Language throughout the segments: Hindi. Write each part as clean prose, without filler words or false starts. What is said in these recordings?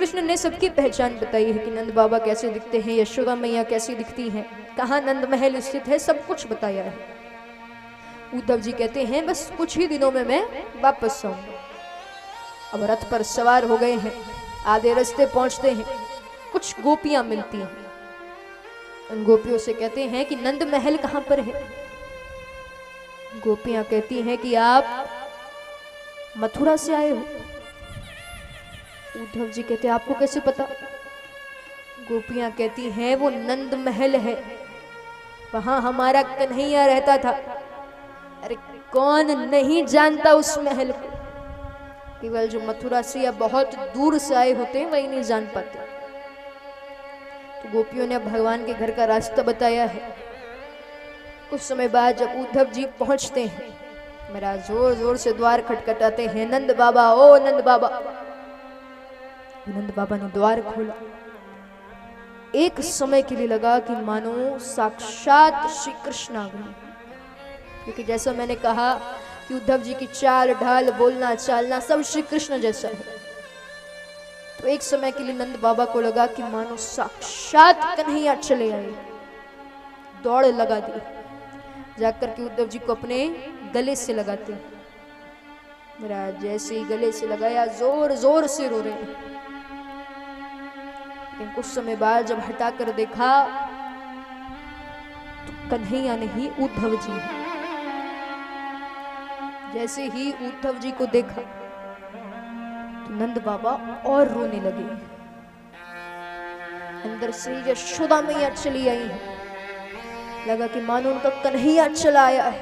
कृष्ण ने सबकी पहचान बताई है कि नंद बाबा कैसे दिखते हैं, यशोदा मैया कैसी दिखती हैं, कहाँ नंद महल स्थित है, सब कुछ बताया है। उद्धव जी कहते हैं बस कुछ ही दिनों में मैं वापस आऊंगा। अब रथ पर सवार हो गए हैं, आधे रास्ते पहुंचते हैं, कुछ गोपियां मिलती हैं। उन गोपियों से कहते हैं कि नंद महल कहां पर है। गोपियां कहती हैं कि आप मथुरा से आए हो। उद्धव जी कहते हैं आपको कैसे पता। गोपियां कहती हैं वो नंद महल है, वहां हमारा कन्हैया रहता था। अरे कौन नहीं जानता उस महल को, केवल जो मथुरा से या बहुत दूर से आए होते हैं वही नहीं जान पाते। तो गोपियों ने भगवान के घर का रास्ता बताया है। कुछ समय बाद जब उद्धव जी पहुंचते हैं, मेरा जोर जोर से द्वार खटखटाते हैं, नंद बाबा ओ नंद बाबा। नंद बाबा ने द्वार खोला। एक समय के लिए लगा कि मानो साक्षात श्री कृष्ण आ गए, क्योंकि जैसा मैंने कहा कि उद्धव जी की चाल ढाल बोलना चालना सब श्री कृष्ण जैसा है। तो एक समय के लिए नंद बाबा को लगा कि मानो साक्षात कन्हैया चले आए। दौड़ लगा दी, जाकर के उद्धव जी को अपने गले से लगाते। मेरा जैसे ही गले से लगाया जोर जोर से रो रहे हैं। लेकिन कुछ समय बाद जब हटाकर देखा तो कन्हैया नहीं उद्धव जी है। जैसे ही उद्धव जी को देखा तो नंद बाबा और रोने लगे। अंदर से यशोदा मैया चली आई है, लगा कि मानो उनका कन्हैया चला आया है।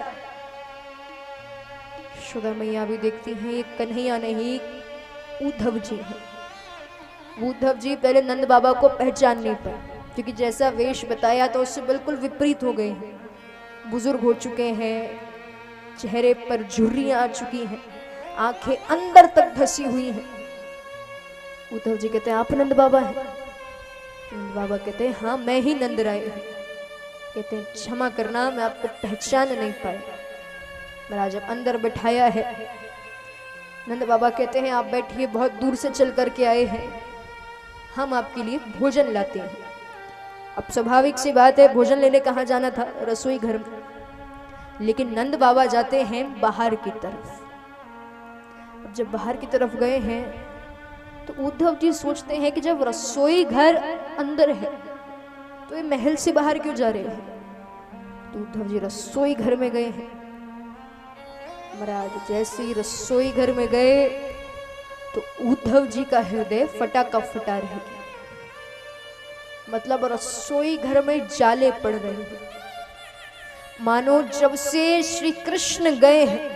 यशोदा मैया भी देखती हैं ये कन्हैया नहीं उद्धव जी है। उद्धव जी पहले नंद बाबा को पहचान नहीं पाए, क्योंकि जैसा वेश बताया तो उससे बिल्कुल विपरीत हो गए हैं। बुजुर्ग हो चुके हैं, चेहरे पर झुर्रियां आ चुकी हैं, आंखें अंदर तक धसी हुई हैं। उद्धव जी कहते हैं आप नंद बाबा हैं। नंद बाबा कहते हैं हाँ मैं ही नंद राय हूं। कहते हैं क्षमा करना मैं आपको पहचान नहीं पाया। महाराज जब अंदर बैठाया है, नंद बाबा कहते हैं आप बैठिए, बहुत दूर से चल करके आए हैं, हम आपके लिए भोजन लाते हैं। अब स्वाभाविक सी बात है, भोजन लेने कहाँ जाना था, रसोई घर में। लेकिन नंद बाबा जाते हैं बाहर की तरफ। अब जब बाहर की तरफ गए हैं तो उद्धव जी सोचते हैं कि जब रसोई घर अंदर है तो ये महल से बाहर क्यों जा रहे हैं। तो उद्धव जी रसोई घर में गए हैं। महाराज जैसे ही रसोई घर में गए तो उद्धव जी का हृदय फटा का फटा रह गया। मतलब रसोई घर में जाले पड़ रहे हैं, मानो जब से श्री कृष्ण गए हैं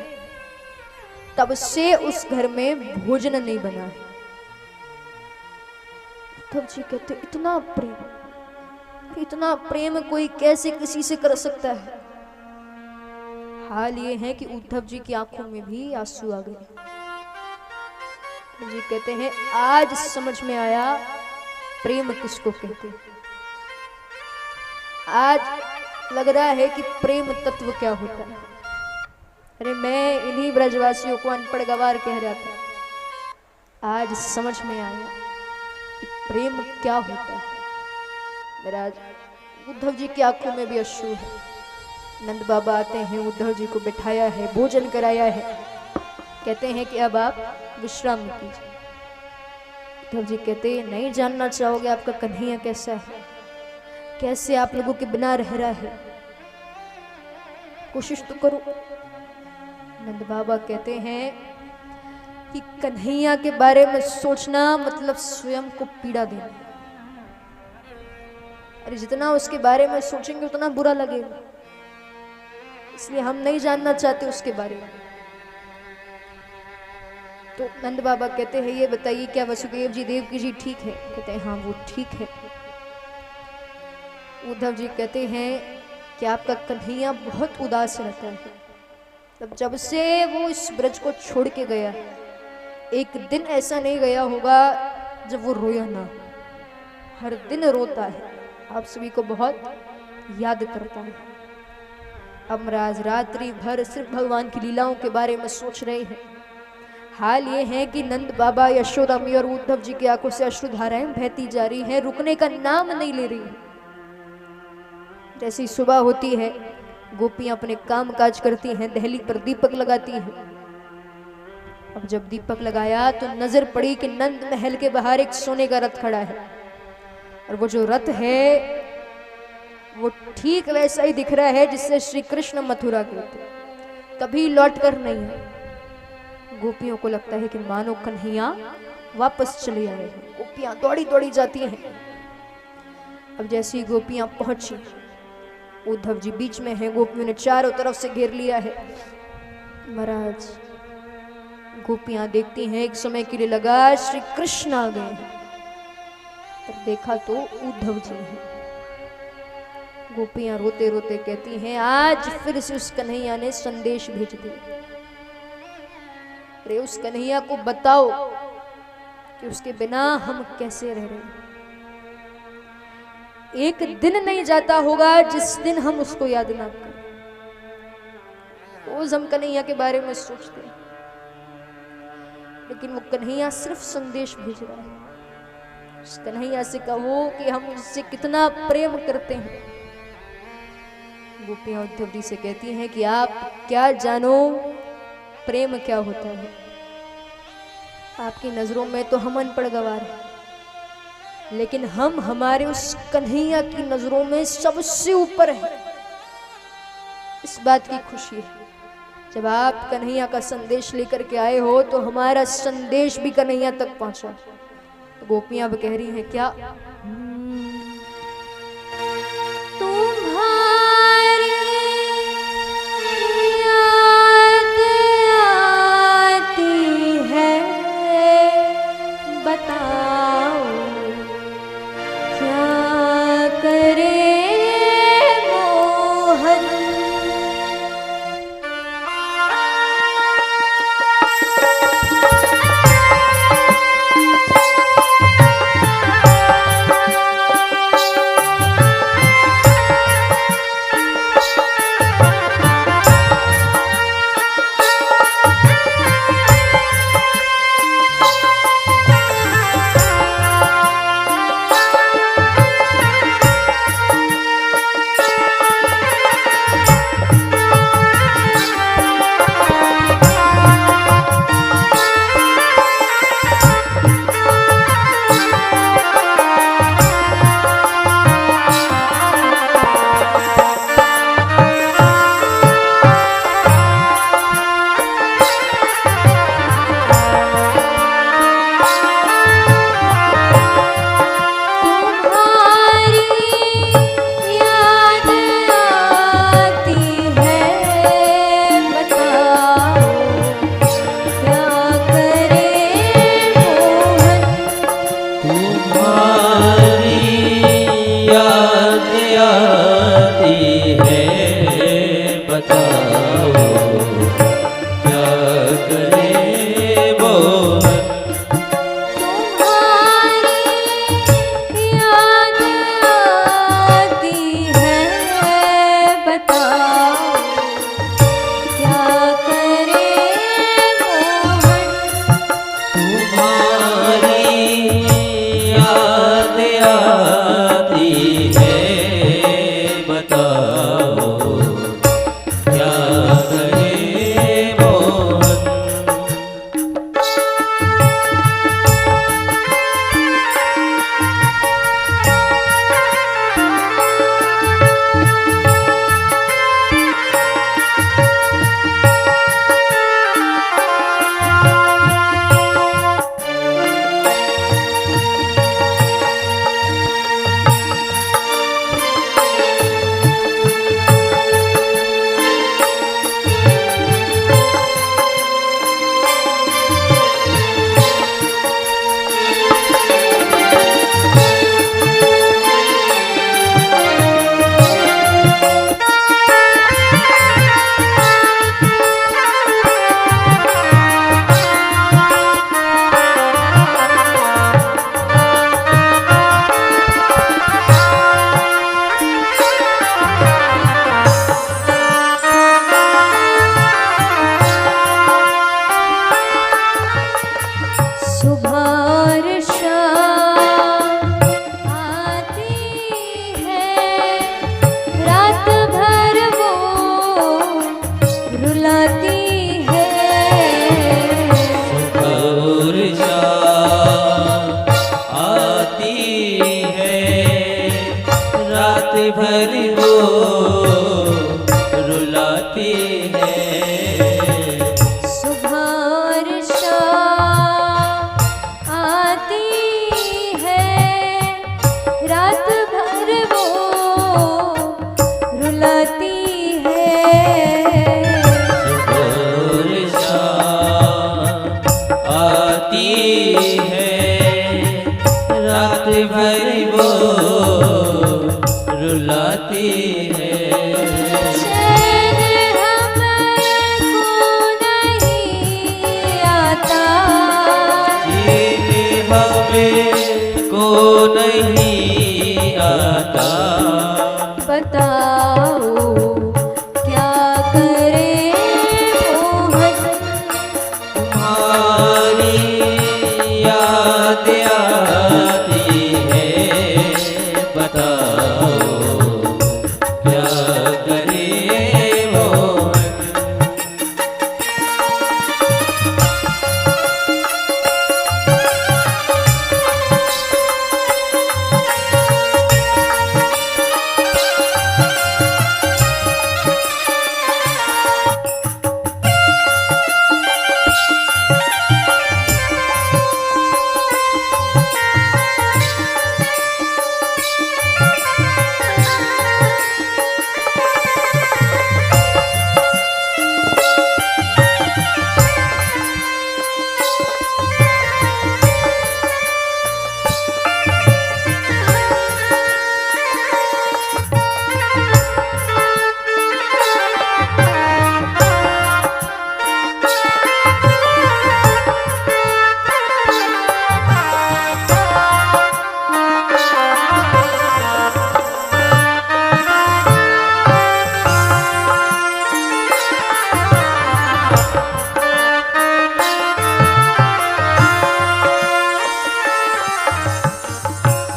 तब से उस घर में भोजन नहीं बना है। उद्धव जी कहते इतना प्रेम कोई कैसे किसी से कर सकता है। हाल ये है कि उद्धव जी की आंखों में भी आंसू आ गए। जी कहते हैं आज समझ में आया प्रेम किसको कहते हैं। आज लग रहा है कि प्रेम तत्व क्या होता है। अरे मैं इन्हीं ब्रजवासियों को अनपढ़ गवार कह रहा था, आज समझ में आया कि प्रेम क्या होता है। मेरा उद्धव जी की आंखों में भी अश्रु है। नंद बाबा आते हैं, उद्धव जी को बिठाया है, भोजन कराया है, कहते हैं कि अब आप विश्राम कीजिए। उद्धव जी कहते हैं नहीं जानना चाहोगे आपका कन्हैया कैसा है, कैसे आप लोगों के बिना रह रहा है, कोशिश तो करो। नंद बाबा कहते हैं कि कन्हैया के बारे में सोचना मतलब स्वयं को पीड़ा देना। अरे जितना उसके बारे में सोचेंगे उतना बुरा लगेगा, इसलिए हम नहीं जानना चाहते उसके बारे में। तो नंद बाबा कहते हैं ये बताइए क्या वसुदेव जी देवकी जी ठीक है। कहते हैं हाँ वो ठीक है। उद्धव जी कहते हैं कि आपका कन्हैया बहुत उदास रहता है। तब जब से वो इस ब्रज को छोड़ के गया, एक दिन ऐसा नहीं गया होगा जब वो रोया ना। हर दिन रोता है, आप सभी को बहुत याद करता है। अब महाराज रात्रि भर सिर्फ भगवान की लीलाओं के बारे में सोच रहे हैं। हाल ये है कि नंद बाबा, यशोदा मैया और उद्धव जी की आंखों से अश्रुधाराएं बहती जा रही हैं, रुकने का नाम नहीं ले रही। जैसी सुबह होती है, गोपियां अपने काम काज करती हैं, दहली पर दीपक लगाती हैं। अब जब दीपक लगाया तो नजर पड़ी कि नंद महल के बाहर एक सोने का रथ खड़ा है, और वो जो रथ है वो ठीक वैसा ही दिख रहा है जिससे श्री कृष्ण मथुरा गए थे, कभी लौट कर नहीं है। गोपियों को लगता है कि मानो कन्हैया वापस चले आए हैं। गोपियां दौड़ी दौड़ी जाती हैं। अब जैसी ही गोपियां पहुंची, उद्धव जी बीच में हैं, गोपियों ने चारों तरफ से घेर लिया है। महाराज, गोपियां देखती हैं, एक समय के लिए लगा श्री कृष्ण आ गए हैं, तब देखा तो उद्धव जी हैं। गोपियां रोते रोते कहती हैं, आज फिर से उस कन्हैया ने संदेश भेज दिया। अरे उस कन्हैया को बताओ कि उसके बिना हम कैसे रह रहे हैं। एक दिन नहीं जाता होगा जिस दिन हम उसको याद ना करें। रोज हम कन्हैया के बारे में सोचते हैं, लेकिन वो कन्हैया सिर्फ संदेश भेज रहा है। उस कन्हैया से कहो कि हम उससे कितना प्रेम करते हैं। गोपियां उद्धव जी से कहती हैं कि आप क्या जानो प्रेम क्या होता है। आपकी नजरों में तो हम अनपढ़ गवार हैं, लेकिन हम हमारे उस कन्हैया की नजरों में सबसे ऊपर हैं। इस बात की खुशी है, जब आप कन्हैया का संदेश लेकर के आए हो तो हमारा संदेश भी कन्हैया तक पहुंचा। तो गोपियां अब कह रही हैं, क्या रात भर वो रुलाती है। चैन हमको नहीं आता, चैन हमको नहीं आता। बताओ क्या करे मोहन, तुम्हारी याद आती है। बताओ क्या करे मोहन।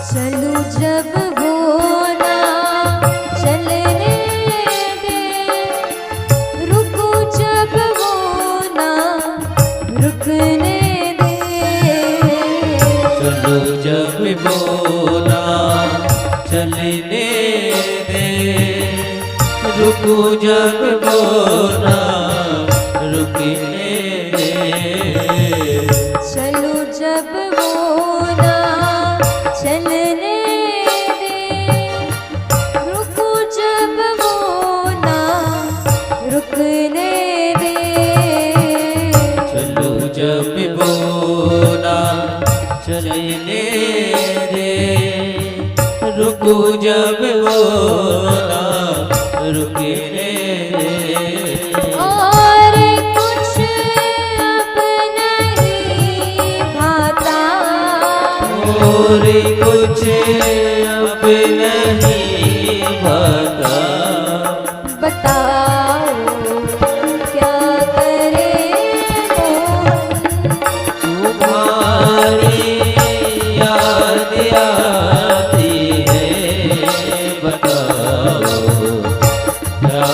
चलूं जब वो ना चलने दे, रुकूं जब वो ना रुकने दे। चलो जब बोला चलने दे, रुको जब बोला रुकने दे। चलूं जब वो ना चलने दे, रुकूं जब वो ना रुकने दे। चलो जब बोला चलने दे, रुको जब बोला रुकने दे। और कुछ अब नहीं भाता, और कुछ अब नहीं भाता। बताओ क्या करे मोहन, तुम्हारी याद आती है। बताओ क्या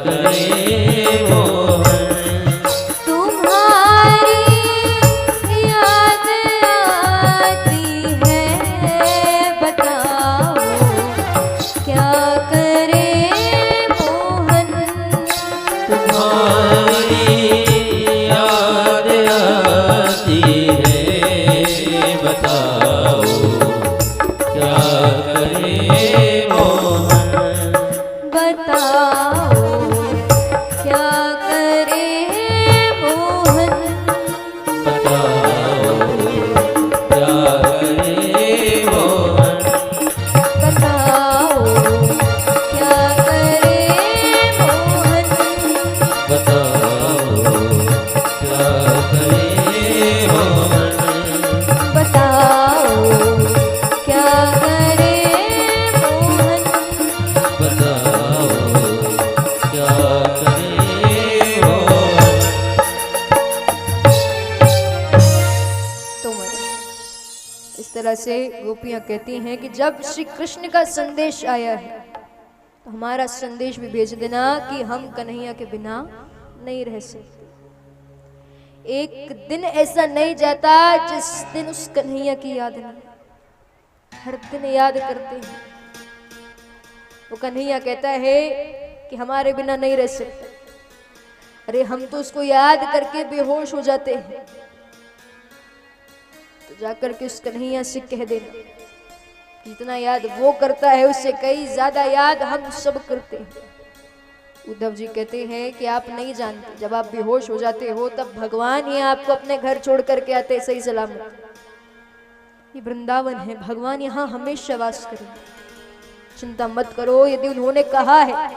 करे मोहन। तुम्हारी याद आती है। बताओ क्या करे मोहन, तुम्हारी याद आती है। बताओ क्या करे मोहन। बताओ क्या करे मोहन, बताओ क्या करे मोहन। बताओ क्या करे मोहन, बताओ क्या करे मोहन। बताओ क्या करे मोहन। बताओ क्या करे मोहन। तो इस तरह से गोपियां कहती हैं कि जब श्री कृष्ण का संदेश आया है तो हमारा संदेश भी भेज देना कि हम कन्हैया के बिना नहीं रह सकते। एक दिन ऐसा नहीं जाता जिस दिन उस कन्हैया की याद नहीं, हर दिन याद करते हैं। वो कन्हैया कहता है कि हमारे बिना नहीं रह सकते। अरे हम तो उसको याद करके बेहोश हो जाते हैं। तो जाकर के उस कन्हैया से कह देना, जितना याद वो करता है उससे कई ज्यादा याद हम सब करते हैं। उद्धव जी कहते हैं कि आप नहीं जानते, जब आप बेहोश हो जाते हो तब भगवान ही आपको अपने घर छोड़ करके आते सही सलामत। ये वृंदावन है, भगवान यहाँ हमेशा वास करेंगे, चिंता मत करो। यदि उन्होंने कहा है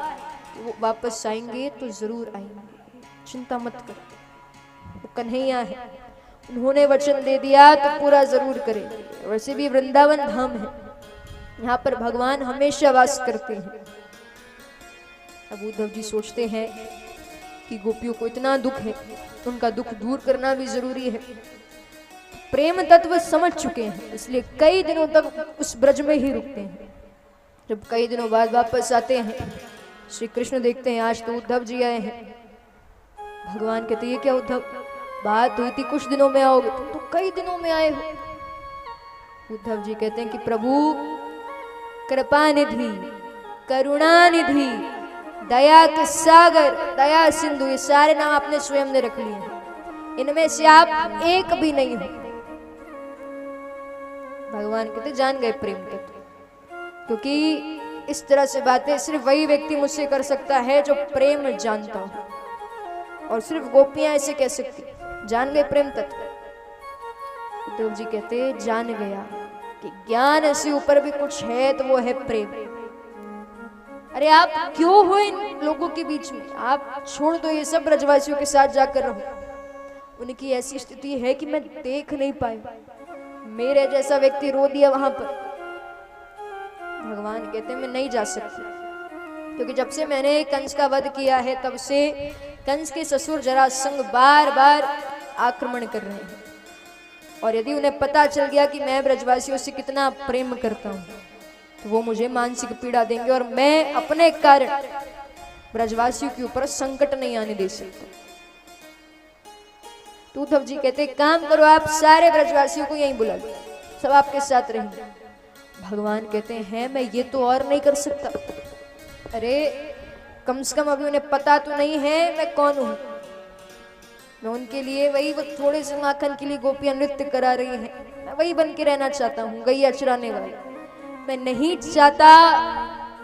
कि वो वापस आएंगे तो जरूर आएंगे, चिंता मत करो। वो कन्हैया है, उन्होंने वचन दे दिया तो पूरा जरूर करेंगे। वैसे भी वृंदावन धाम है, यहाँ पर भगवान हमेशा वास करते हैं। अब उद्धव जी सोचते हैं कि गोपियों को इतना दुख है, उनका दुख दूर करना भी जरूरी है। प्रेम तत्व समझ चुके हैं, इसलिए कई दिनों तक उस ब्रज में ही रुकते हैं। जब कई दिनों बाद वापस आते हैं, श्री कृष्ण देखते हैं आज तो उद्धव जी आए हैं। भगवान कहते ये क्या उद्धव, बात हुई थी कुछ दिनों में आओगे, तुम तो कई दिनों में आए हो। उद्धव जी कहते हैं कि प्रभु कृपा निधि, करुणा निधि, दया के सागर, दया सिंधु, ये सारे नाम आपने स्वयं ने रख लिए हैं, इनमें से आप एक भी नहीं हो। भगवान कहते जान गए प्रेम तत्व, क्योंकि इस तरह से बातें सिर्फ वही व्यक्ति मुझसे कर सकता है जो प्रेम जानता हो, और सिर्फ गोपियां ऐसे कह सकती, जान गए प्रेम तत्व। उद्धव जी कहते जान गया कि ज्ञान से ऊपर भी कुछ है तो वो है प्रेम। अरे आप क्यों हो इन लोगों के बीच में, आप छोड़ दो ये सब, ब्रजवासियों के साथ जाकर रहो। उनकी ऐसी स्थिति है कि मैं देख नहीं पाया, मेरे जैसा व्यक्ति रो दिया वहां पर। भगवान कहते मैं नहीं जा सकती, क्योंकि जब से मैंने कंस का वध किया है तब से कंस के ससुर जरासंध बार बार आक्रमण कर रहे हैं, और यदि उन्हें पता चल गया कि मैं ब्रजवासियों से कितना प्रेम करता हूँ तो वो मुझे मानसिक पीड़ा देंगे, और मैं अपने कारण ब्रजवासियों के ऊपर संकट नहीं आने दे सकता। तो उद्धव जी कहते काम करो, आप सारे ब्रजवासियों को यहीं बुला लो, सब आपके साथ रहेंगे। भगवान कहते हैं मैं ये तो और नहीं कर सकता। अरे कम से कम अभी उन्हें पता तो नहीं है मैं कौन हूं। मैं उनके लिए वही वो थोड़े से माखन के लिए गोपियां नृत्य करा रही हैं, मैं वही बन के रहना चाहता हूँ, गैया चराने वाली। मैं नहीं चाहता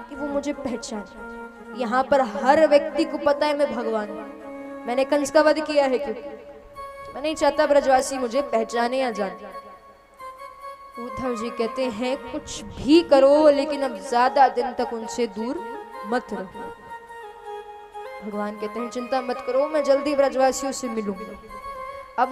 कि वो मुझे पहचाने। यहाँ पर हर व्यक्ति को पता है मैं भगवान हूँ, मैंने कंस का वध किया है, क्योंकि मैं नहीं चाहता ब्रजवासी मुझे पहचाने या जाने। उद्धव जी कहते हैं कुछ भी करो, लेकिन अब ज्यादा दिन तक उनसे दूर मत रहो। भगवान कहते हैं चिंता मत करो, मैं जल्दी ब्रजवासियों से मिलूंगा। अब